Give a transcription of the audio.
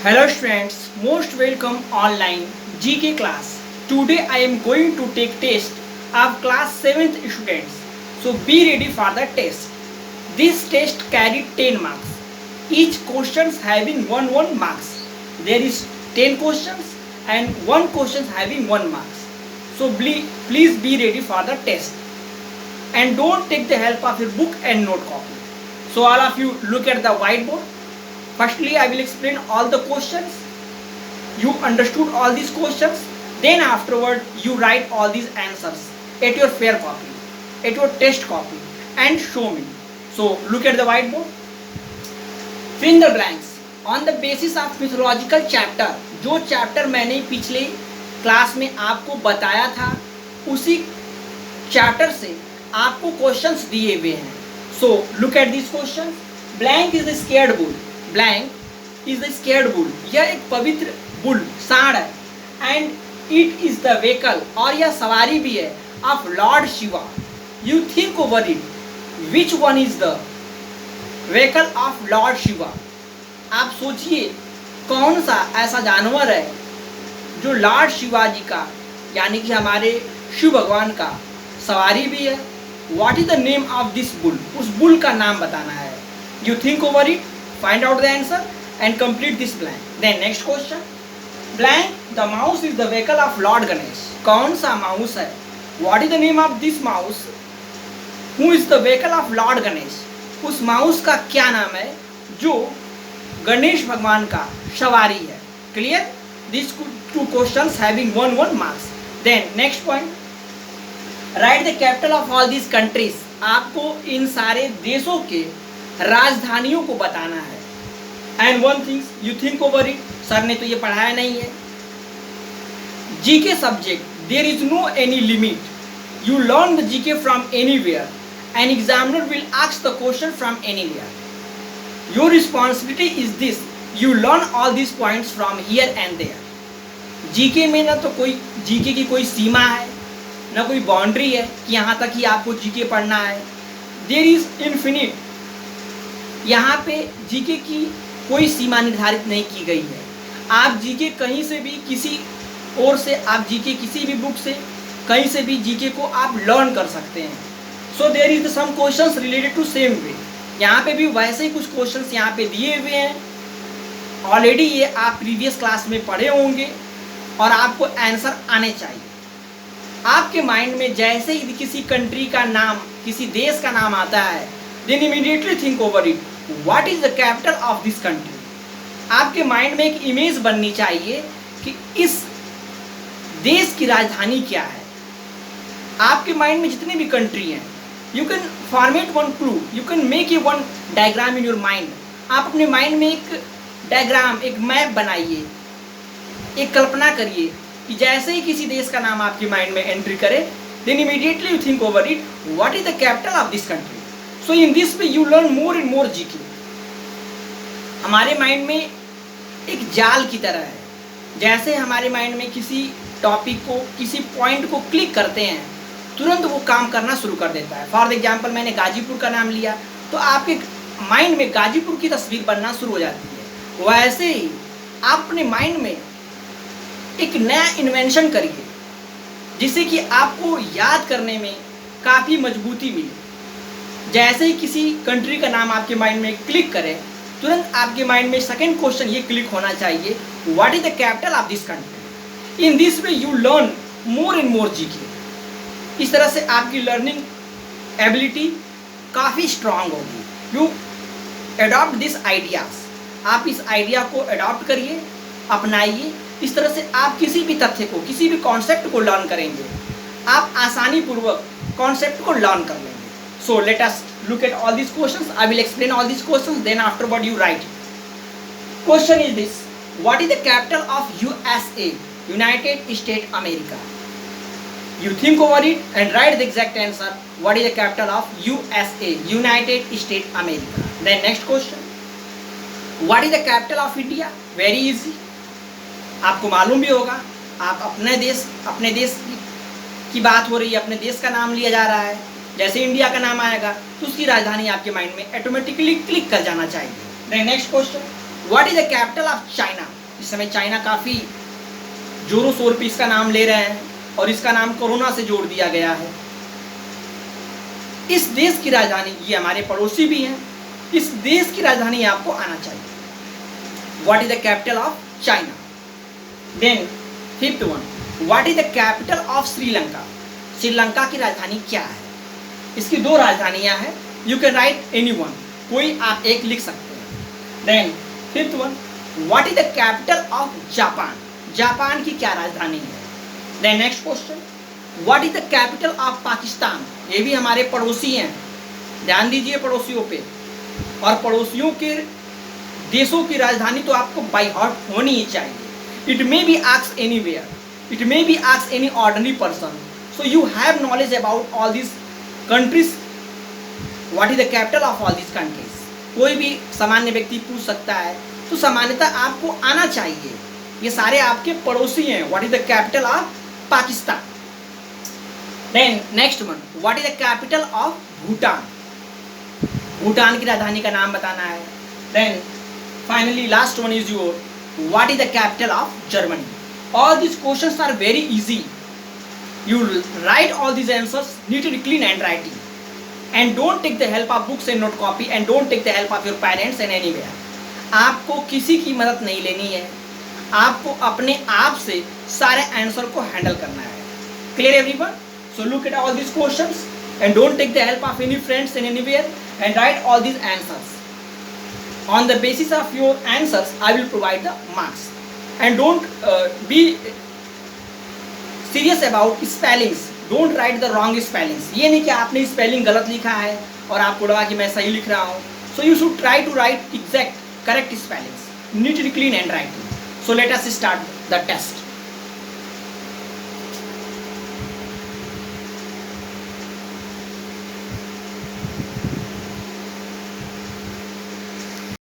Hello students, most welcome online GK class. Today I am going to take test of class 7th students. So be ready for the test. This test carry 10 marks. Each questions having 1 marks. There is 10 questions and 1 question having 1 marks. So please be ready for the test. And don't take the help of your book and note copy. So all of you look at the whiteboard. Firstly, I will explain all the questions. You understood all these questions. Then afterward, you write all these answers at your fair copy, at your test copy, and show me. So look at the whiteboard. Fill in the blanks. On the basis of mythological chapter, जो chapter मैंने पिछले class में आपको बताया था, उसी chapter से आपको क्वेश्चंस दिए हुए हैं. So look at these questions. Blank is the scared bull. Blank is the scared bull. यह एक पवित्र बुल सांड है. And it is the vehicle, और यह सवारी भी है, of Lord Shiva. You think over it. Which one is the vehicle of Lord Shiva? आप सोचिए कौन सा ऐसा जानवर है जो लॉर्ड शिवाजी का यानी कि हमारे शिव भगवान का सवारी भी है. What is the name of this bull? उस बुल का नाम बताना है. You think over it, find out the answer and complete this blank. Then next question. Blank, the mouse is the vehicle of Lord Ganesh. कौन सा mouse है? What is the name of this mouse? Who is the vehicle of Lord Ganesh? उस mouse का क्या नाम है जो गणेश भगवान का सवारी है. Clear? These two questions having 1 marks. Then next point. Write the capital of all these countries. आपको इन सारे देशों के राजधानियों को बताना है. And one thing you think over it. Sir ने तो ये पढ़ाया नहीं है. GK subject, there is no any limit. You learn the GK from anywhere. An examiner will ask the question from anywhere. Your responsibility is this. You learn all these points from here and there. GK में ना तो कोई GK की कोई सीमा है, ना कोई boundary है कि यहाँ तक ही आपको GK पढ़ना है. There is infinite. यहाँ पे GK की कोई सीमा निर्धारित नहीं की गई है. आप GK कहीं से भी किसी और से आप GK किसी भी बुक से कहीं से भी GK को आप लर्न कर सकते हैं. So there is some questions related to same way. यहाँ पे भी वैसे ही कुछ क्वेश्चंस यहाँ पे दिए हुए हैं. ऑलरेडी ये आप प्रीवियस क्लास में पढ़े होंगे और आपको आंसर आने चाहिए. आपके माइंड में जैसे ही किसी कंट्री का नाम, किसी देश का नाम आता है, then immediately think over it. What is the capital of this country? आपके माइंड में एक इमेज बननी चाहिए कि इस देश की राजधानी क्या है. आपके माइंड में जितनी भी कंट्री हैं, you can format one clue, you can make a one diagram in your mind. आप अपने माइंड में एक डायग्राम, एक मैप बनाइए, एक कल्पना करिए कि जैसे ही किसी देश का नाम आपके माइंड में एंट्री करे, then immediately you think over it, what is the capital of this country. So in this way you learn more and more GK. हमारे माइंड में एक जाल की तरह है. जैसे हमारे माइंड में किसी टॉपिक को, किसी पॉइंट को क्लिक करते हैं, तुरंत वो काम करना शुरू कर देता है. फॉर एग्जाम्पल मैंने गाजीपुर का नाम लिया तो आपके माइंड में गाजीपुर की तस्वीर बनना शुरू हो जाती है. वैसे ही आप अपने माइंड में एक नया इन्वेंशन करिए जिससे कि आपको याद करने में काफ़ी मजबूती मिले. जैसे ही किसी कंट्री का नाम आपके माइंड में क्लिक करे, तुरंत आपके माइंड में सेकंड क्वेश्चन ये क्लिक होना चाहिए, what is the capital of this country. In this way you learn more and more GK. इस तरह से आपकी लर्निंग एबिलिटी काफ़ी स्ट्रांग होगी. You adopt this ideas. आप इस आइडिया को अडॉप्ट करिए, अपनाइए. इस तरह से आप किसी भी तथ्य को, किसी भी कॉन्सेप्ट को लर्न करेंगे, आप आसानी पूर्वक कॉन्सेप्ट को लर्न कर लेंगे. So let us look at all this questions. I will explain all this questions, then afterward you write. Question is this. What is the capital of USA? United State America. You think over it and write the exact answer. What is the capital of USA? United States America. Then next question. What is the capital of India? Very easy. आपको मालूम भी होगा. आप अपने देश की बात हो रही है, अपने देश का नाम लिया जा रहा है. जैसे इंडिया का नाम आएगा तो उसकी राजधानी आपके माइंड में ऑटोमेटिकली क्लिक कर जाना चाहिए. Then next question. What is the capital of China? इस समय चाइना काफी जोरों शोर पे इसका नाम ले रहे हैं और इसका नाम कोरोना से जोड़ दिया गया है। इस देश की राजधानी, ये हमारे पड़ोसी भी हैं, इस देश की राजधानी आपको आना चाहिए। What is the capital of China? Then fifth one, what is the capital of Sri Lanka? Sri Lanka की राजधानी क्या है? इसकी दो राजधानियां हैं, you can write any one, कोई आप एक लिख सकते हैं। Then fifth one, what is the capital of Japan? Japan की क्या राजधानी है? Then next question, what is the capital of Pakistan? ये भी हमारे पड़ोसी हैं, ध्यान दीजिए पड़ोसियों पे। और पड़ोसियों के देशों की राजधानी तो आपको बाय हार्ट होनी ही चाहिए। It may be asked anywhere, it may be asked any ordinary person, so you have knowledge about all this countries. What is the capital of all this countries? कोई भी सामान्य व्यक्ति पूछ सकता है, तो सामान्यतः आपको आना चाहिए। ये सारे आपके पड़ोसी हैं। What is the capital of Pakistan? Then next one, what is the capital of Bhutan? Bhutan की राजधानी का नाम बताना है। Then finally last one is your, what is the capital of Germany? All this questions are very easy. You write all these answers neatly, clean and writing, and don't take the help of books and note copy, and don't take the help of your parents and anywhere. आपको किसी की मदद नहीं लेनी है, आपको अपने आप से सारे आंसर को हैंडल करना है। Clear everyone? So look at all these questions and don't take the help of any friends and anywhere, and write all these answers. On the basis of your answers, I will provide the marks. And don't be serious about spellings, don't write the wrong spellings. ये नहीं कि आपने spelling गलत लिखा है और आपको लगा कि मैं सही लिख रहा हूँ। So you should try to write exact correct spellings, neatly, clean and writing. So let us start the test.